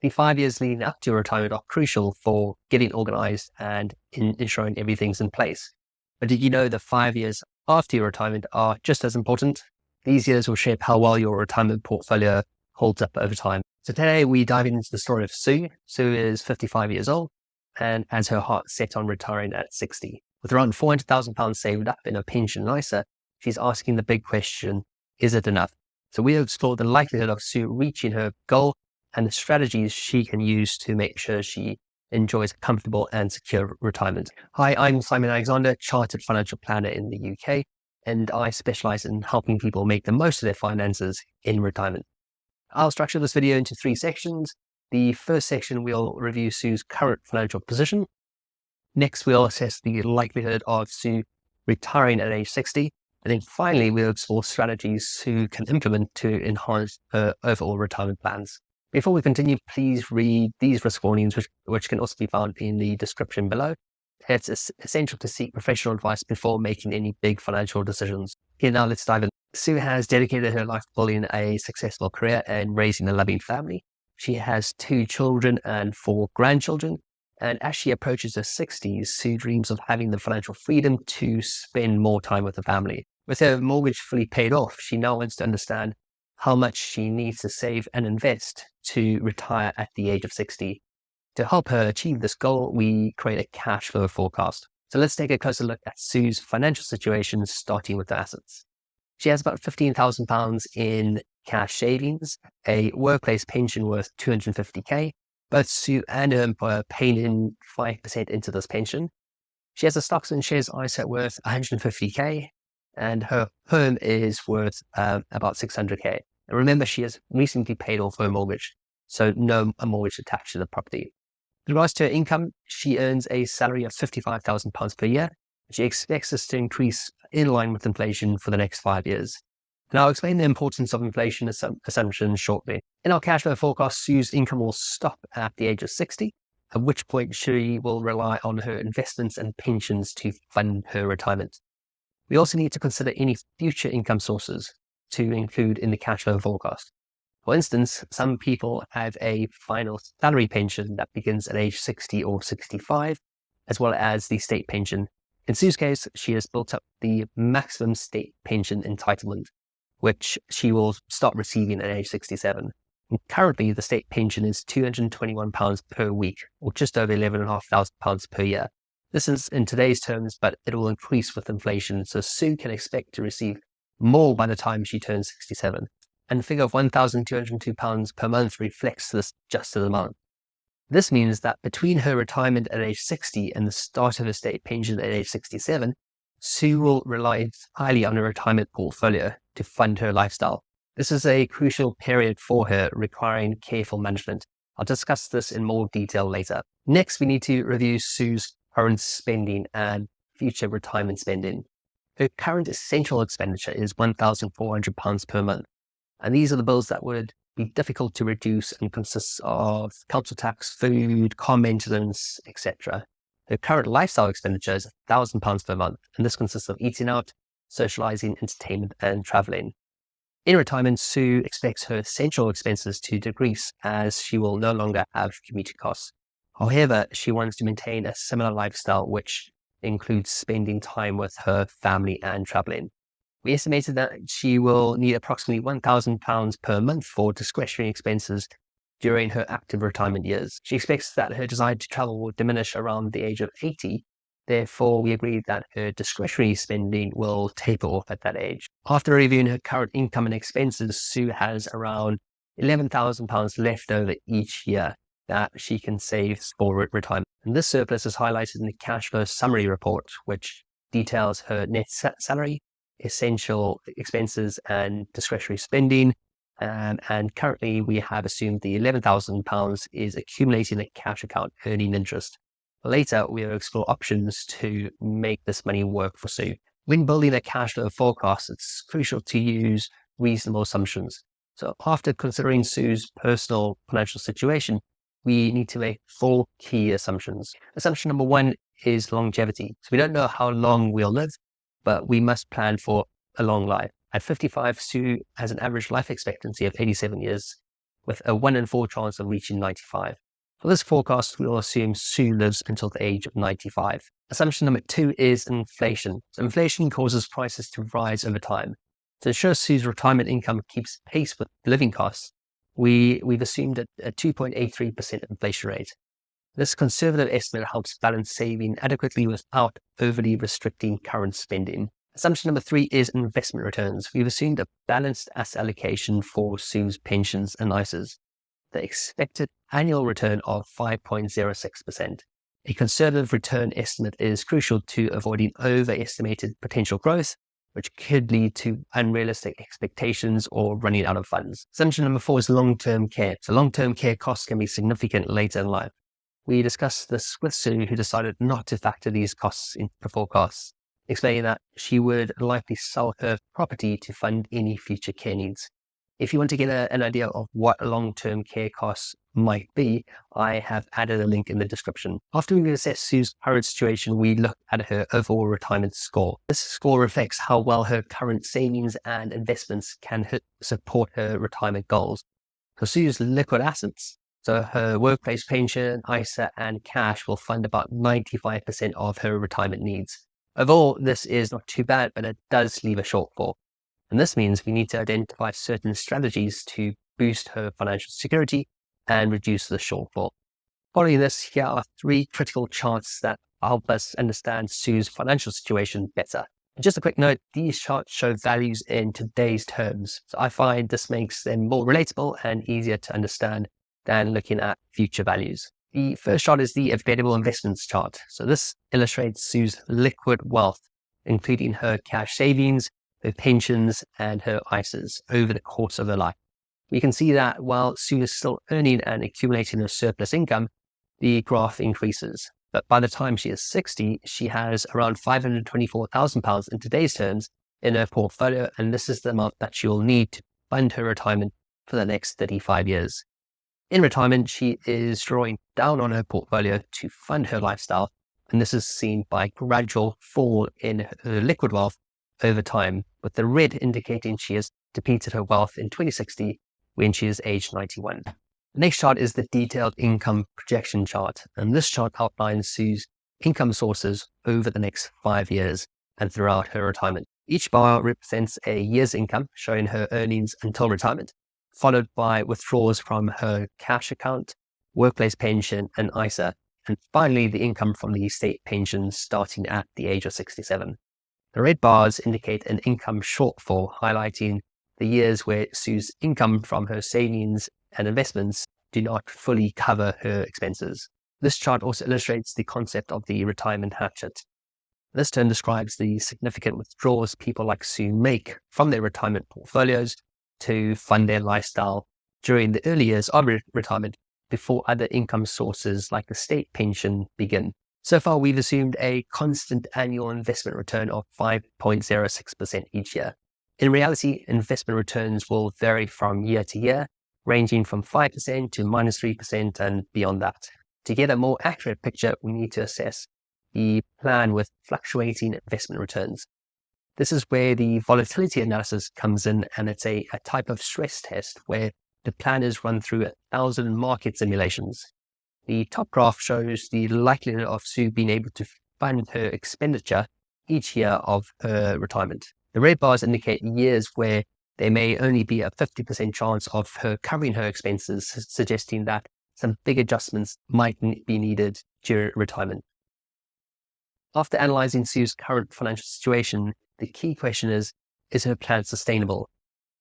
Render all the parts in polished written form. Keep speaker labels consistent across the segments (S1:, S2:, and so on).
S1: The 5 years leading up to retirement are crucial for getting organized and ensuring everything's in place. But did you know the 5 years after your retirement are just as important? These years will shape how well your retirement portfolio holds up over time. So today we dive into the story of Sue. Sue is 55 years old and has her heart set on retiring at 60. With around £400,000 saved up in a pension and ISA, she's asking the big question, is it enough? So we explore the likelihood of Sue reaching her goal and the strategies she can use to make sure she enjoys a comfortable and secure retirement. Hi, I'm Simon Alexander, Chartered Financial Planner in the UK, and I specialize in helping people make the most of their finances in retirement. I'll structure this video into 3 sections. The first section, we'll review Sue's current financial position. Next, we'll assess the likelihood of Sue retiring at age 60. And then finally, we'll explore strategies Sue can implement to enhance her overall retirement plans. Before we continue, please read these risk warnings, which can also be found in the description below. It's essential to seek professional advice before making any big financial decisions. Here now, let's dive in. Sue has dedicated her life to building a successful career and raising a loving family. She has 2 children and 4 grandchildren. And as she approaches her 60s, Sue dreams of having the financial freedom to spend more time with the family. With her mortgage fully paid off, she now wants to understand how much she needs to save and invest to retire at the age of 60. To help her achieve this goal, we create a cash flow forecast. So let's take a closer look at Sue's financial situation, starting with the assets. She has about £15,000 in cash savings, a workplace pension worth £250k. Both Sue and her employer paid in 5% into this pension. She has a stocks and shares ISA worth £150k, and her home is worth about £600k. And remember, she has recently paid off her mortgage, so no mortgage attached to the property. With regards to her income, she earns a salary of £55,000 per year. She expects this to increase in line with inflation for the next 5 years. And I'll explain the importance of inflation assumptions shortly. In our cash flow forecast, Sue's income will stop at the age of 60, at which point she will rely on her investments and pensions to fund her retirement. We also need to consider any future income sources to include in the cash flow forecast. For instance, some people have a final salary pension that begins at age 60 or 65, as well as the state pension. In Sue's case, she has built up the maximum state pension entitlement, which she will start receiving at age 67. And currently, the state pension is £221 per week, or just over £11,500 per year. This is in today's terms, but it will increase with inflation, so Sue can expect to receive more by the time she turns 67. And the figure of £1,202 per month reflects this adjusted amount. This means that between her retirement at age 60 and the start of her state pension at age 67, Sue will rely highly on her retirement portfolio to fund her lifestyle. This is a crucial period for her, requiring careful management. I'll discuss this in more detail later. Next, we need to review Sue's current spending and future retirement spending. Her current essential expenditure is £1,400 per month. And these are the bills that would be difficult to reduce and consists of council tax, food, car maintenance, etc. Her current lifestyle expenditure is £1,000 per month, and this consists of eating out, socializing, entertainment, and traveling. In retirement, Sue expects her essential expenses to decrease as she will no longer have commuting costs. However, she wants to maintain a similar lifestyle, which includes spending time with her family and traveling. We estimated that she will need approximately £1,000 per month for discretionary expenses during her active retirement years. She expects that her desire to travel will diminish around the age of 80. Therefore, we agreed that her discretionary spending will taper off at that age. After reviewing her current income and expenses, Sue has around £11,000 left over each year that she can save for retirement. And this surplus is highlighted in the cash flow summary report, which details her net salary, essential expenses, and discretionary spending. And currently, we have assumed the £11,000 is accumulating a cash account earning interest. Later, we will explore options to make this money work for Sue. When building a cash flow forecast, it's crucial to use reasonable assumptions. So after considering Sue's personal financial situation, we need to make 4 key assumptions. Assumption number 1 is longevity. So we don't know how long we'll live, but we must plan for a long life. At 55, Sue has an average life expectancy of 87 years, with a 1 in 4 chance of reaching 95. For this forecast, we will assume Sue lives until the age of 95. Assumption number 2 is inflation. So inflation causes prices to rise over time. To ensure Sue's retirement income keeps pace with living costs, we've assumed a 2.83% inflation rate. This conservative estimate helps balance saving adequately without overly restricting current spending. Assumption number 3 is investment returns. We've assumed a balanced asset allocation for Sue's pensions and ISAs. The expected annual return of 5.06%. A conservative return estimate is crucial to avoiding overestimated potential growth, which could lead to unrealistic expectations or running out of funds. Assumption number 4 is long-term care. So long-term care costs can be significant later in life. We discussed this with Sue, who decided not to factor these costs into the forecasts, explaining that she would likely sell her property to fund any future care needs. If you want to get an idea of what long-term care costs might be, I have added a link in the description. After we assess Sue's current situation, we look at her overall retirement score. This score reflects how well her current savings and investments can support her retirement goals. So Sue's liquid assets, so her workplace pension, ISA, and cash will fund about 95% of her retirement needs. Overall, this is not too bad, but it does leave a shortfall. And this means we need to identify certain strategies to boost her financial security and reduce the shortfall. Following this, here are 3 critical charts that help us understand Sue's financial situation better. And just a quick note, these charts show values in today's terms. So I find this makes them more relatable and easier to understand than looking at future values. The first chart is the available investments chart. So this illustrates Sue's liquid wealth, including her cash savings, her pensions, and her ISAs over the course of her life. We can see that while Sue is still earning and accumulating her surplus income, the graph increases. But by the time she is 60, she has around £524,000 in today's terms in her portfolio, and this is the amount that she will need to fund her retirement for the next 35 years. In retirement, she is drawing down on her portfolio to fund her lifestyle, and this is seen by gradual fall in her liquid wealth over time, with the red indicating she has depleted her wealth in 2060 when she is aged 91. The next chart is the detailed income projection chart, and this chart outlines Sue's income sources over the next 5 years and throughout her retirement. Each bar represents a year's income, showing her earnings until retirement, followed by withdrawals from her cash account, workplace pension, and ISA, and finally the income from the state pension starting at the age of 67. The red bars indicate an income shortfall, highlighting the years where Sue's income from her savings and investments do not fully cover her expenses. This chart also illustrates the concept of the retirement hatchet. This term describes the significant withdrawals people like Sue make from their retirement portfolios to fund their lifestyle during the early years of retirement before other income sources like the state pension begin. So far, we've assumed a constant annual investment return of 5.06% each year. In reality, investment returns will vary from year to year, ranging from 5% to -3% and beyond that. To get a more accurate picture, we need to assess the plan with fluctuating investment returns. This is where the volatility analysis comes in, and it's a type of stress test where the plan is run through 1,000 market simulations. The top graph shows the likelihood of Sue being able to fund her expenditure each year of her retirement. The red bars indicate years where there may only be a 50% chance of her covering her expenses, suggesting that some big adjustments might be needed during retirement. After analyzing Sue's current financial situation, the key question is her plan sustainable?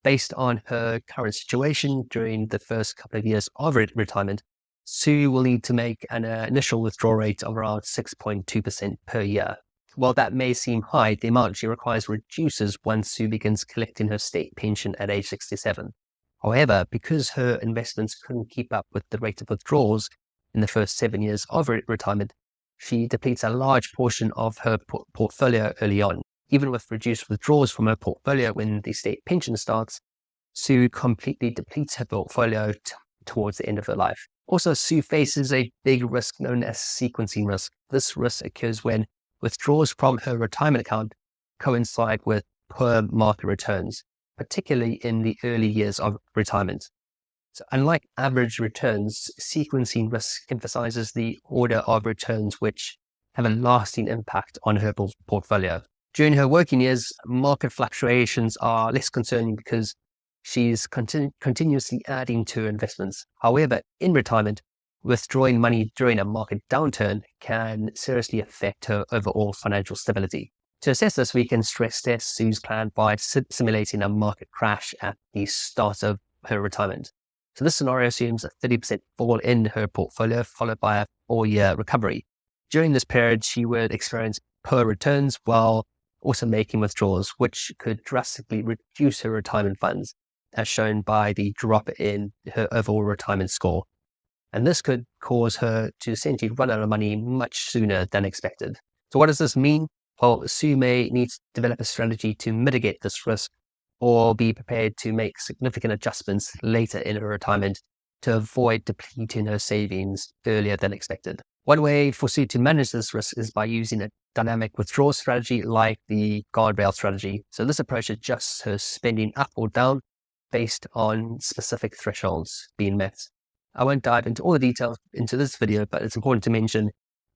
S1: Based on her current situation during the first couple of years of retirement, Sue will need to make an initial withdrawal rate of around 6.2% per year. While that may seem high, the amount she requires reduces once Sue begins collecting her state pension at age 67. However, because her investments couldn't keep up with the rate of withdrawals in the first 7 years of retirement, she depletes a large portion of her portfolio early on. Even with reduced withdrawals from her portfolio when the state pension starts, Sue completely depletes her portfolio towards the end of her life. Also, Sue faces a big risk known as sequencing risk. This risk occurs when withdrawals from her retirement account coincide with poor market returns, particularly in the early years of retirement. So unlike average returns, sequencing risk emphasizes the order of returns which have a lasting impact on her portfolio. During her working years, market fluctuations are less concerning because she's continuously adding to her investments. However, in retirement, withdrawing money during a market downturn can seriously affect her overall financial stability. To assess this, we can stress test Sue's plan by simulating a market crash at the start of her retirement. So this scenario assumes a 30% fall in her portfolio, followed by a 4-year recovery. During this period, she would experience poor returns while also making withdrawals, which could drastically reduce her retirement funds, as shown by the drop in her overall retirement score. And this could cause her to essentially run out of money much sooner than expected. So what does this mean? Well, Sue may need to develop a strategy to mitigate this risk or be prepared to make significant adjustments later in her retirement to avoid depleting her savings earlier than expected. One way for Sue to manage this risk is by using a dynamic withdrawal strategy like the guardrail strategy. So this approach adjusts her spending up or down based on specific thresholds being met. I won't dive into all the details into this video, but it's important to mention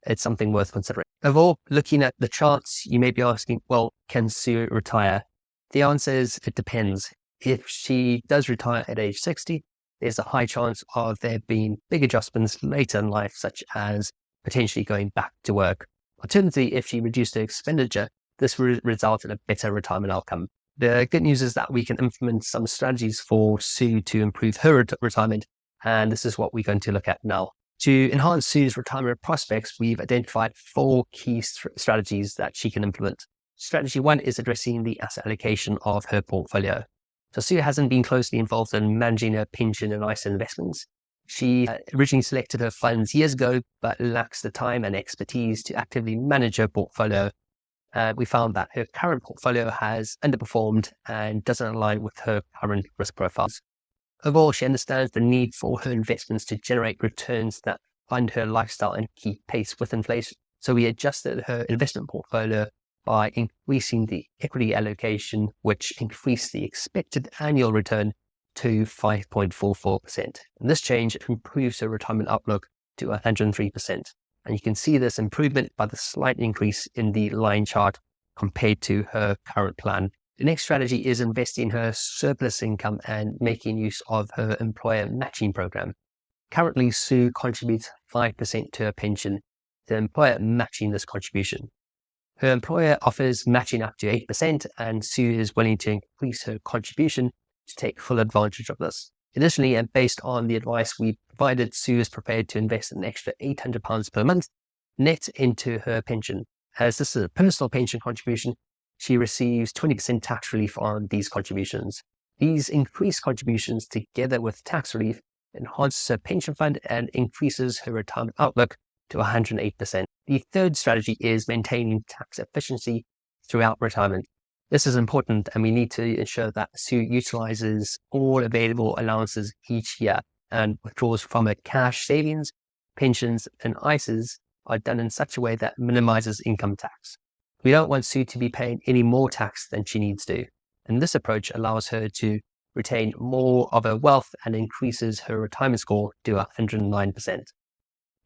S1: it's something worth considering. Overall, looking at the charts, you may be asking, well, can Sue retire? The answer is it depends. If she does retire at age 60, there's a high chance of there being big adjustments later in life, such as potentially going back to work. Alternatively, if she reduced her expenditure, this will result in a better retirement outcome. The good news is that we can implement some strategies for Sue to improve her retirement, and this is what we're going to look at now. To enhance Sue's retirement prospects, we've identified 4 key strategies that she can implement. Strategy 1 is addressing the asset allocation of her portfolio. So Sue hasn't been closely involved in managing her pension and ISA investments. She originally selected her funds years ago, but lacks the time and expertise to actively manage her portfolio. We found that her current portfolio has underperformed and doesn't align with her current risk profiles. Overall, she understands the need for her investments to generate returns that fund her lifestyle and keep pace with inflation. So we adjusted her investment portfolio by increasing the equity allocation, which increased the expected annual return to 5.44%. And this change improves her retirement outlook to 103%. And you can see this improvement by the slight increase in the line chart compared to her current plan. The next strategy is investing her surplus income and making use of her employer matching program. Currently, Sue contributes 5% to her pension, the employer matching this contribution. Her employer offers matching up to 8%, and Sue is willing to increase her contribution to take full advantage of this. Additionally, and based on the advice we provided, Sue is prepared to invest an extra £800 per month net into her pension. As this is a personal pension contribution, she receives 20% tax relief on these contributions. These increased contributions, together with tax relief, enhances her pension fund and increases her retirement outlook to 108%. The third strategy is maintaining tax efficiency throughout retirement. This is important, and we need to ensure that Sue utilizes all available allowances each year, and withdrawals from her cash savings, pensions, and ISAs are done in such a way that minimizes income tax. We don't want Sue to be paying any more tax than she needs to, and this approach allows her to retain more of her wealth and increases her retirement score to 109%.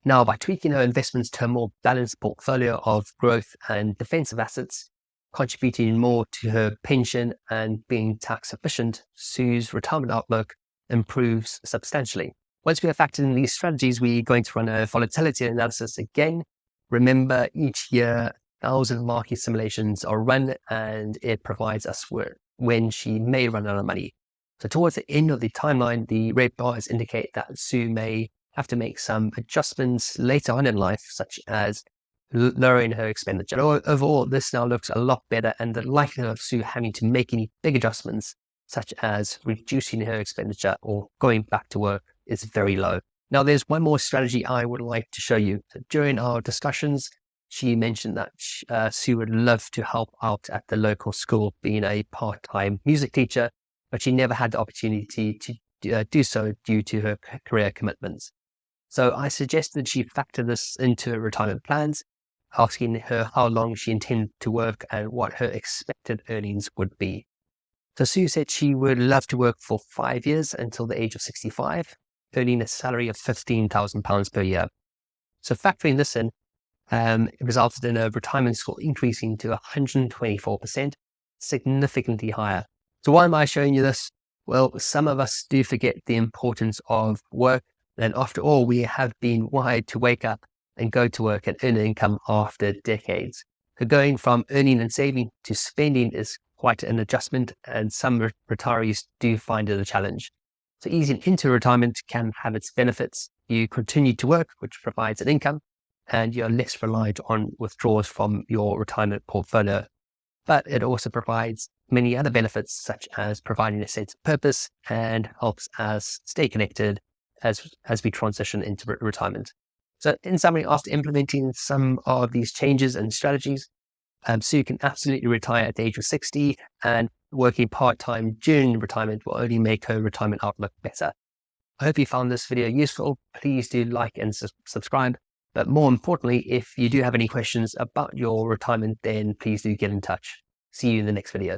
S1: Now, by tweaking her investments to a more balanced portfolio of growth and defensive assets, contributing more to her pension and being tax efficient, Sue's retirement outlook improves substantially. Once we have factored in these strategies, we're going to run a volatility analysis again. Remember, each year, 1,000 market simulations are run, and it provides us when she may run out of money. So towards the end of the timeline, the red bars indicate that Sue may have to make some adjustments later on in life, such as lowering her expenditure. Overall, this now looks a lot better, and the likelihood of Sue having to make any big adjustments, such as reducing her expenditure or going back to work, is very low. Now, there's one more strategy I would like to show you. So during our discussions, she mentioned that Sue would love to help out at the local school, being a part-time music teacher, but she never had the opportunity to do so due to her career commitments. So I suggested she factor this into her retirement plans, asking her how long she intended to work and what her expected earnings would be. So Sue said she would love to work for 5 years until the age of 65, earning a salary of £15,000 per year. So factoring this in, it resulted in a retirement score increasing to 124%, significantly higher. So why am I showing you this? Well, some of us do forget the importance of work. And after all, we have been wired to wake up and go to work and earn income after decades. So going from earning and saving to spending is quite an adjustment, and some retirees do find it a challenge. So easing into retirement can have its benefits. You continue to work, which provides an income, and you're less reliant on withdrawals from your retirement portfolio. But it also provides many other benefits, such as providing a sense of purpose and helps us stay connected as we transition into retirement. So in summary, after implementing some of these changes and strategies, Sue can absolutely retire at the age of 60, and working part-time during retirement will only make her retirement outlook better. I hope you found this video useful. Please do like and subscribe. But more importantly, if you do have any questions about your retirement, then please do get in touch. See you in the next video.